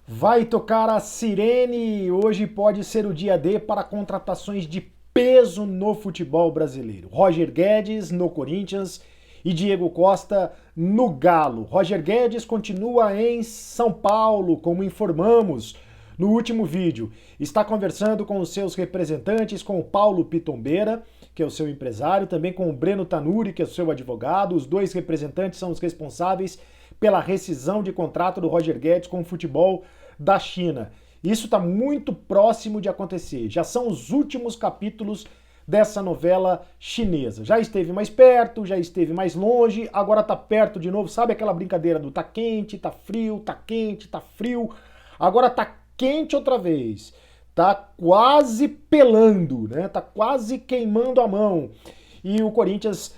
Vai tocar a sirene. Hoje pode ser o dia D para contratações de peso no futebol brasileiro. Roger Guedes no Corinthians e Diego Costa no Galo. Roger Guedes continua em São Paulo, como informamos no último vídeo. Está conversando com os seus representantes, com o Paulo Pitombeira, que é o seu empresário, também com o Breno Tanuri, que é o seu advogado. Os dois representantes são os responsáveis pela rescisão de contrato do Roger Guedes com o futebol da China. Isso está muito próximo de acontecer. Já são os últimos capítulos dessa novela chinesa. Já esteve mais perto, já esteve mais longe, agora tá perto de novo. Sabe aquela brincadeira do tá quente, tá frio, tá quente, tá frio? Agora tá quente outra vez. Tá quase pelando, né? Tá quase queimando a mão. E o Corinthians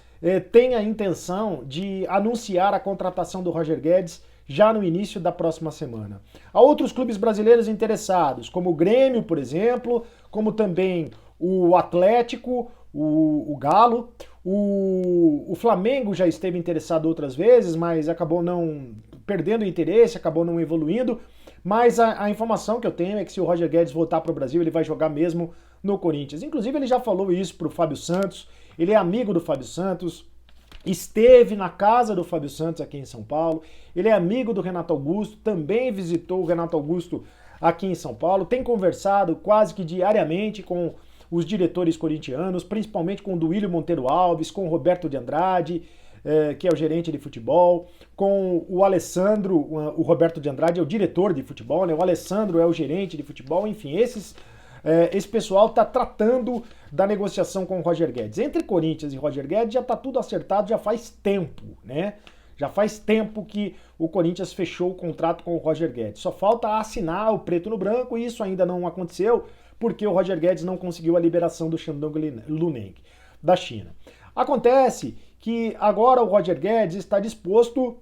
tem a intenção de anunciar a contratação do Roger Guedes já no início da próxima semana. Há outros clubes brasileiros interessados, como o Grêmio, por exemplo, como também o Atlético, o Galo, o Flamengo já esteve interessado outras vezes, mas acabou não perdendo o interesse, acabou não evoluindo. Mas a informação que eu tenho é que se o Roger Guedes voltar para o Brasil, ele vai jogar mesmo no Corinthians. Inclusive, ele já falou isso para o Fábio Santos, ele é amigo do Fábio Santos, esteve na casa do Fábio Santos aqui em São Paulo, ele é amigo do Renato Augusto, também visitou o Renato Augusto aqui em São Paulo, tem conversado quase que diariamente com os diretores corintianos, principalmente com o Duílio Monteiro Alves, com o Roberto de Andrade, que é o gerente de futebol, com o Alessandro, o Roberto de Andrade é o diretor de futebol, né? O Alessandro é o gerente de futebol, enfim, esse pessoal está tratando da negociação com o Roger Guedes. Entre Corinthians e Roger Guedes já está tudo acertado, já faz tempo, né? Já faz tempo que o Corinthians fechou o contrato com o Roger Guedes. Só falta assinar o preto no branco e isso ainda não aconteceu porque o Roger Guedes não conseguiu a liberação do Shandong Luneng da China. Acontece que agora o Roger Guedes está disposto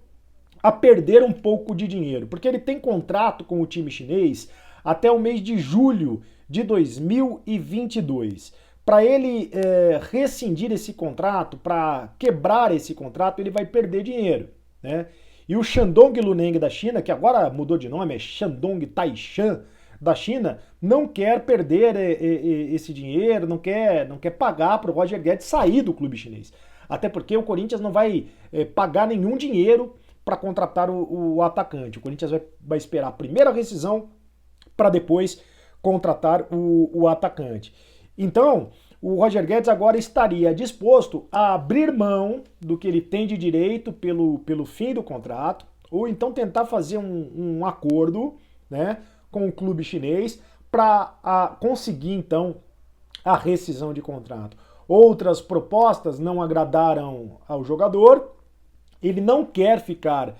a perder um pouco de dinheiro, porque ele tem contrato com o time chinês até o mês de julho de 2022. Para ele rescindir esse contrato, para quebrar esse contrato, ele vai perder dinheiro, né? E o Shandong Luneng da China, que agora mudou de nome, é Shandong Taishan da China, não quer perder esse dinheiro, não quer pagar para o Roger Guedes sair do clube chinês. Até porque o Corinthians não vai pagar nenhum dinheiro para contratar o atacante. O Corinthians vai esperar a primeira rescisão para depois contratar o atacante. Então, o Roger Guedes agora estaria disposto a abrir mão do que ele tem de direito pelo fim do contrato, ou então tentar fazer um acordo, né, com o clube chinês para conseguir, então, a rescisão de contrato. Outras propostas não agradaram ao jogador, ele não quer ficar,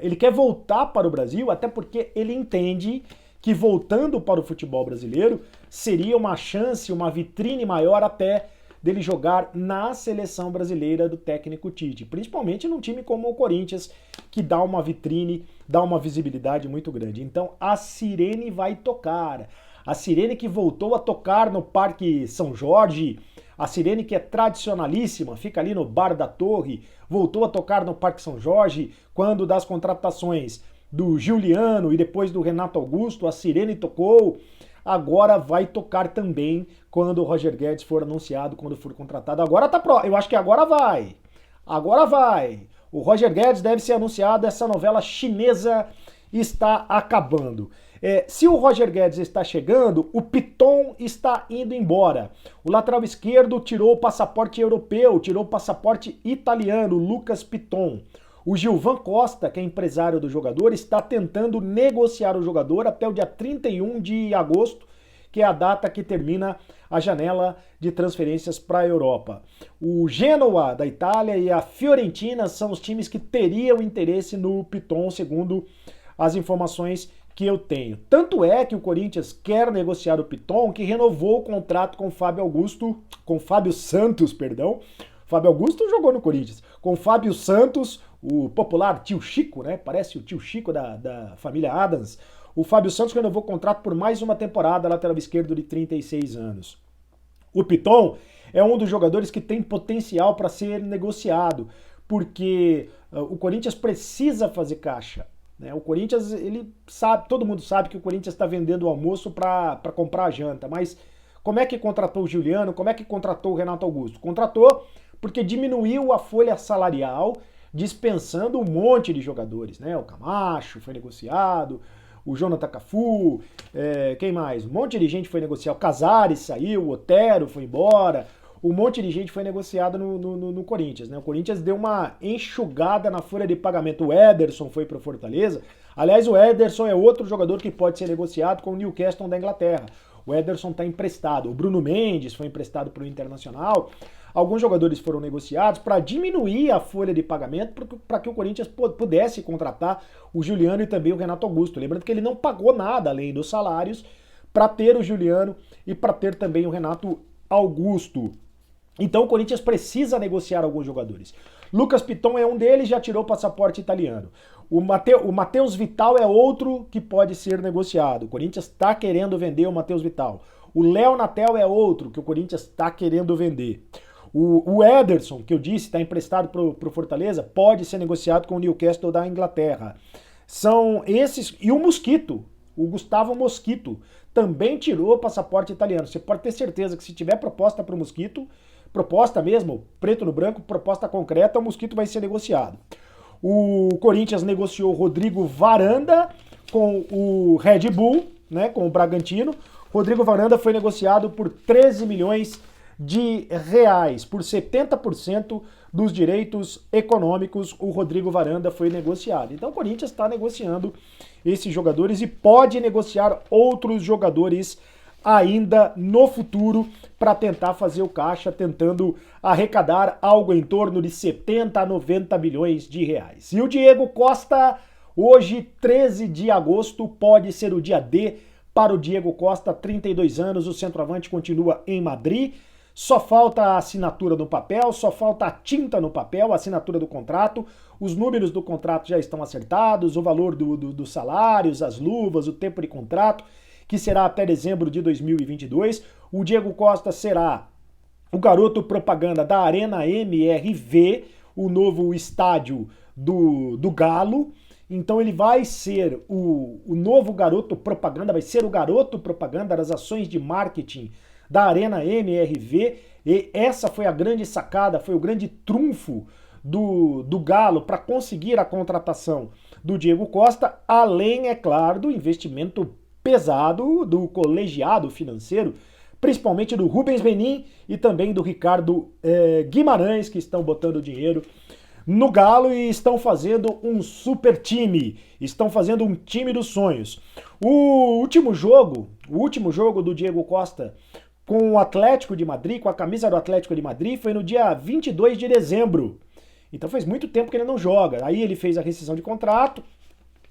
ele quer voltar para o Brasil, até porque ele entende que voltando para o futebol brasileiro seria uma chance, uma vitrine maior até dele jogar na seleção brasileira do técnico Tite, principalmente num time como o Corinthians, que dá uma vitrine, dá uma visibilidade muito grande. Então a sirene vai tocar. A sirene que voltou a tocar no Parque São Jorge, a sirene que é tradicionalíssima, fica ali no Bar da Torre, voltou a tocar no Parque São Jorge quando das contratações do Giuliano e depois do Renato Augusto, a sirene tocou, agora vai tocar também quando o Roger Guedes for anunciado, quando for contratado. Agora tá pronto, eu acho que agora vai. Agora vai. O Roger Guedes deve ser anunciado, essa novela chinesa está acabando. Se o Roger Guedes está chegando, o Piton está indo embora. O lateral esquerdo tirou o passaporte europeu, tirou o passaporte italiano, Lucas Piton. O Gilvan Costa, que é empresário do jogador, está tentando negociar o jogador até o dia 31 de agosto, que é a data que termina a janela de transferências para a Europa. O Genoa da Itália e a Fiorentina são os times que teriam interesse no Piton, segundo as informações que eu tenho. Tanto é que o Corinthians quer negociar o Piton, que renovou o contrato com Fábio Santos, perdão. Fábio Augusto jogou no Corinthians. Com Fábio Santos, o popular tio Chico, né? Parece o tio Chico da família Adams. O Fábio Santos renovou o contrato por mais uma temporada, lateral esquerdo de 36 anos. O Piton é um dos jogadores que tem potencial para ser negociado, porque o Corinthians precisa fazer caixa. né? O Corinthians, ele sabe, todo mundo sabe que o Corinthians está vendendo o almoço para comprar a janta, mas como é que contratou o Giuliano? Como é que contratou o Renato Augusto? Contratou porque diminuiu a folha salarial, dispensando um monte de jogadores, né? O Camacho foi negociado, o Jonathan Cafu, quem mais? Um monte de gente foi negociado. O Casares saiu, o Otero foi embora, um monte de gente foi negociado no Corinthians, né? O Corinthians deu uma enxugada na folha de pagamento. O Ederson foi para o Fortaleza. Aliás, o Ederson é outro jogador que pode ser negociado com o Newcastle da Inglaterra. O Ederson está emprestado. O Bruno Mendes foi emprestado para o Internacional. Alguns jogadores foram negociados para diminuir a folha de pagamento para que o Corinthians pudesse contratar o Giuliano e também o Renato Augusto. Lembrando que ele não pagou nada além dos salários para ter o Giuliano e para ter também o Renato Augusto. Então o Corinthians precisa negociar alguns jogadores. Lucas Piton é um deles, já tirou o passaporte italiano. O Matheus Vital é outro que pode ser negociado. O Corinthians está querendo vender o Matheus Vital. O Léo Natel é outro que o Corinthians está querendo vender. O Ederson, que eu disse, está emprestado para o Fortaleza, pode ser negociado com o Newcastle da Inglaterra. São esses. E o Mosquito, o Gustavo Mosquito, também tirou o passaporte italiano. Você pode ter certeza que se tiver proposta para o Mosquito, proposta mesmo, preto no branco, proposta concreta, o Mosquito vai ser negociado. O Corinthians negociou o Rodrigo Varanda com o Red Bull, né, com o Bragantino. Rodrigo Varanda foi negociado por 13 milhões de reais, por 70% dos direitos econômicos, o Rodrigo Varanda foi negociado. Então o Corinthians está negociando esses jogadores e pode negociar outros jogadores ainda no futuro para tentar fazer o caixa, tentando arrecadar algo em torno de 70 a 90 milhões de reais. E o Diego Costa, hoje, 13 de agosto, pode ser o dia D para o Diego Costa, 32 anos, o centroavante continua em Madrid. Só falta a assinatura no papel, só falta a tinta no papel, a assinatura do contrato. Os números do contrato já estão acertados, o valor dos salários, as luvas, o tempo de contrato, que será até dezembro de 2022. O Diego Costa será o garoto propaganda da Arena MRV, o novo estádio do Galo. Então ele vai ser o novo garoto propaganda, vai ser o garoto propaganda das ações de marketing da Arena MRV, e essa foi a grande sacada, foi o grande trunfo do Galo para conseguir a contratação do Diego Costa, além, é claro, do investimento pesado do colegiado financeiro, principalmente do Rubens Menin e também do Ricardo Guimarães, que estão botando dinheiro no Galo e estão fazendo um super time, estão fazendo um time dos sonhos. O último jogo do Diego Costa com o Atlético de Madrid, com a camisa do Atlético de Madrid, foi no dia 22 de dezembro. Então faz muito tempo que ele não joga. Aí ele fez a rescisão de contrato,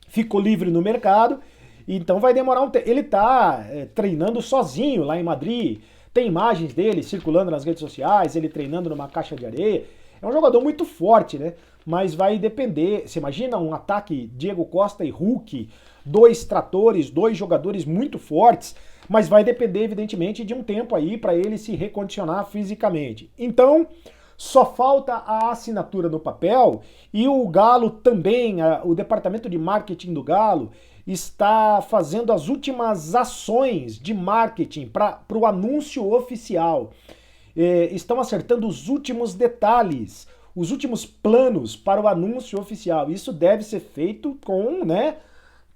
ficou livre no mercado, então vai demorar um tempo. Ele tá treinando sozinho lá em Madrid, tem imagens dele circulando nas redes sociais, ele treinando numa caixa de areia. É um jogador muito forte, né? Mas vai depender. Você imagina um ataque Diego Costa e Hulk, dois tratores, dois jogadores muito fortes, mas vai depender, evidentemente, de um tempo aí para ele se recondicionar fisicamente. Então, só falta a assinatura no papel e o Galo também, o departamento de marketing do Galo, está fazendo as últimas ações de marketing para o anúncio oficial. Estão acertando os últimos detalhes, os últimos planos para o anúncio oficial. Isso deve ser feito com, né,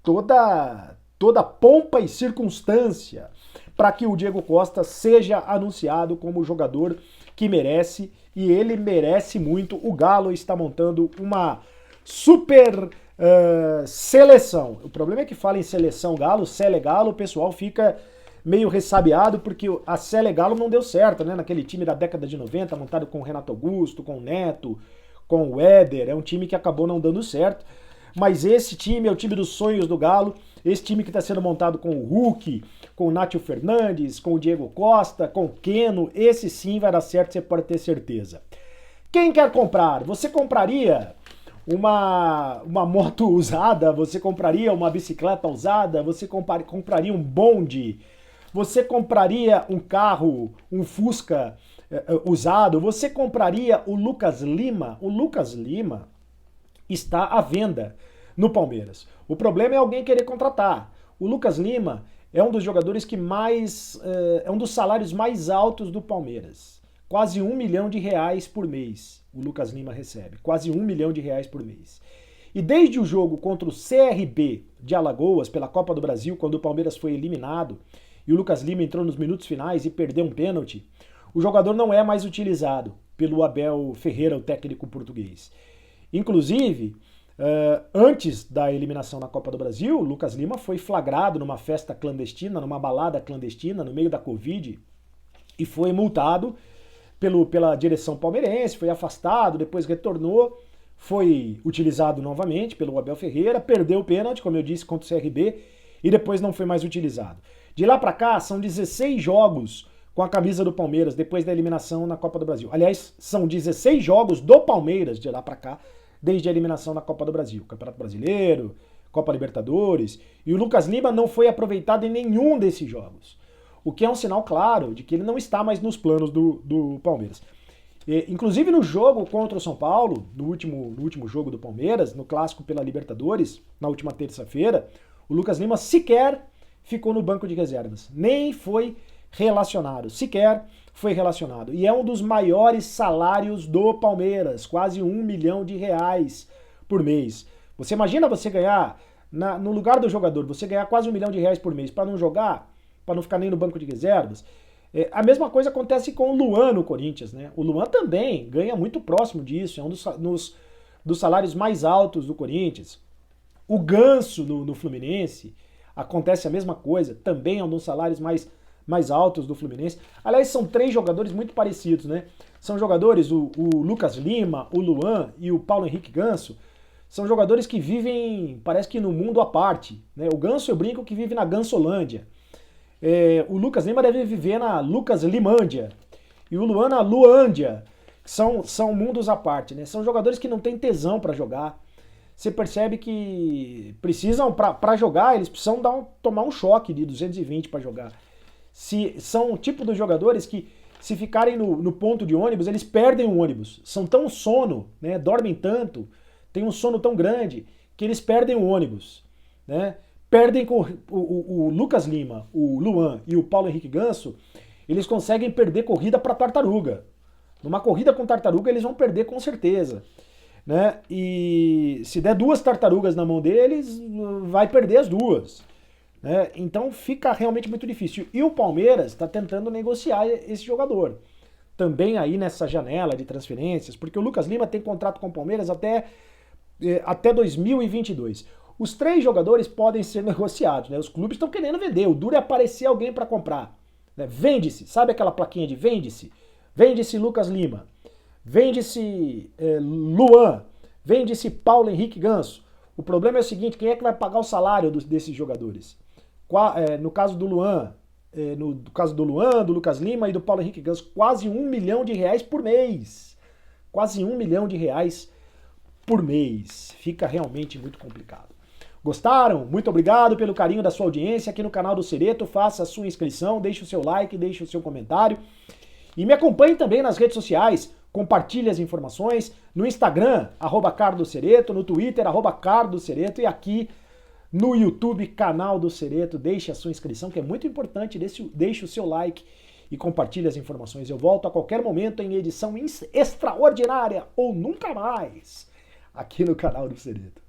toda pompa e circunstância para que o Diego Costa seja anunciado como o jogador que merece, e ele merece muito. O Galo está montando uma super seleção. O problema é que fala em seleção Galo, Sele Galo, o pessoal fica meio ressabiado porque a Sele Galo não deu certo, né? Naquele time da década de 90, montado com o Renato Augusto, com o Neto, com o Éder, é um time que acabou não dando certo. Mas esse time é o time dos sonhos do Galo, esse time que está sendo montado com o Hulk, com o Nátio Fernandes, com o Diego Costa, com o Keno, esse sim vai dar certo, você pode ter certeza. Quem quer comprar? Você compraria uma moto usada? Você compraria uma bicicleta usada? Você compraria um bonde? Você compraria um carro, um Fusca usado? Você compraria o Lucas Lima? O Lucas Lima está à venda no Palmeiras. O problema é alguém querer contratar. O Lucas Lima é um dos jogadores que mais... é um dos salários mais altos do Palmeiras. Quase R$1 milhão por mês o Lucas Lima recebe. Quase R$1 milhão por mês. E desde o jogo contra o CRB de Alagoas, pela Copa do Brasil, quando o Palmeiras foi eliminado, e o Lucas Lima entrou nos minutos finais e perdeu um pênalti, o jogador não é mais utilizado pelo Abel Ferreira, o técnico português. Inclusive, antes da eliminação na Copa do Brasil, o Lucas Lima foi flagrado numa festa clandestina, numa balada clandestina, no meio da Covid, e foi multado pela direção palmeirense, foi afastado, depois retornou, foi utilizado novamente pelo Abel Ferreira, perdeu o pênalti, como eu disse, contra o CRB, e depois não foi mais utilizado. De lá para cá, são 16 jogos com a camisa do Palmeiras, depois da eliminação na Copa do Brasil. Aliás, são 16 jogos do Palmeiras de lá para cá, desde a eliminação na Copa do Brasil. Campeonato Brasileiro, Copa Libertadores, e o Lucas Lima não foi aproveitado em nenhum desses jogos. O que é um sinal claro de que ele não está mais nos planos do Palmeiras. Inclusive no jogo contra o São Paulo, no último jogo do Palmeiras, no clássico pela Libertadores, na última terça-feira, o Lucas Lima sequer ficou no banco de reservas, nem foi relacionado, sequer foi relacionado. E é um dos maiores salários do Palmeiras, quase R$1 milhão por mês. Você imagina você ganhar, no lugar do jogador, você ganhar quase R$1 milhão por mês para não jogar, para não ficar nem no banco de reservas? A mesma coisa acontece com o Luan no Corinthians, né? O Luan também ganha muito próximo disso, é um dos salários mais altos do Corinthians. O Ganso no Fluminense, acontece a mesma coisa, também é um dos salários mais altos do Fluminense. Aliás, são 3 jogadores muito parecidos, né? São jogadores, o Lucas Lima, o Luan e o Paulo Henrique Ganso, são jogadores que vivem, parece que no mundo à parte, né? O Ganso, eu brinco, que vive na Gansolândia. O Lucas Lima deve viver na Lucas Limândia. E o Luan na Luândia. São mundos à parte, né? São jogadores que não têm tesão para jogar. Você percebe que precisam, para jogar, eles precisam tomar um choque de 220 para jogar. São o tipo dos jogadores que, se ficarem no ponto de ônibus, eles perdem o ônibus. São tão sono, né? Dormem tanto, têm um sono tão grande, que eles perdem o ônibus, né? Perdem com o Lucas Lima, o Luan e o Paulo Henrique Ganso, eles conseguem perder corrida para tartaruga. Numa corrida com tartaruga eles vão perder com certeza, né? E se der 2 tartarugas na mão deles, vai perder as 2, né? Então fica realmente muito difícil. E o Palmeiras está tentando negociar esse jogador. Também aí nessa janela de transferências, porque o Lucas Lima tem contrato com o Palmeiras até 2022. Os 3 jogadores podem ser negociados, né? Os clubes estão querendo vender, o duro é aparecer alguém para comprar, né? Vende-se, sabe aquela plaquinha de vende-se? Vende-se Lucas Lima, vende-se Luan, vende-se Paulo Henrique Ganso. O problema é o seguinte, quem é que vai pagar o salário desses jogadores? No caso do Luan, do Lucas Lima e do Paulo Henrique Ganso, quase R$1 milhão por mês. Quase R$1 milhão por mês. Fica realmente muito complicado. Gostaram? Muito obrigado pelo carinho da sua audiência aqui no canal do Cereto. Faça a sua inscrição, deixe o seu like, deixe o seu comentário. E me acompanhe também nas redes sociais. Compartilhe as informações no Instagram, @CardoCereto, no Twitter, @CardoCereto e aqui no YouTube, canal do Cereto. Deixe a sua inscrição, que é muito importante. Deixe o seu like e compartilhe as informações. Eu volto a qualquer momento em edição extraordinária ou nunca mais aqui no canal do Cereto.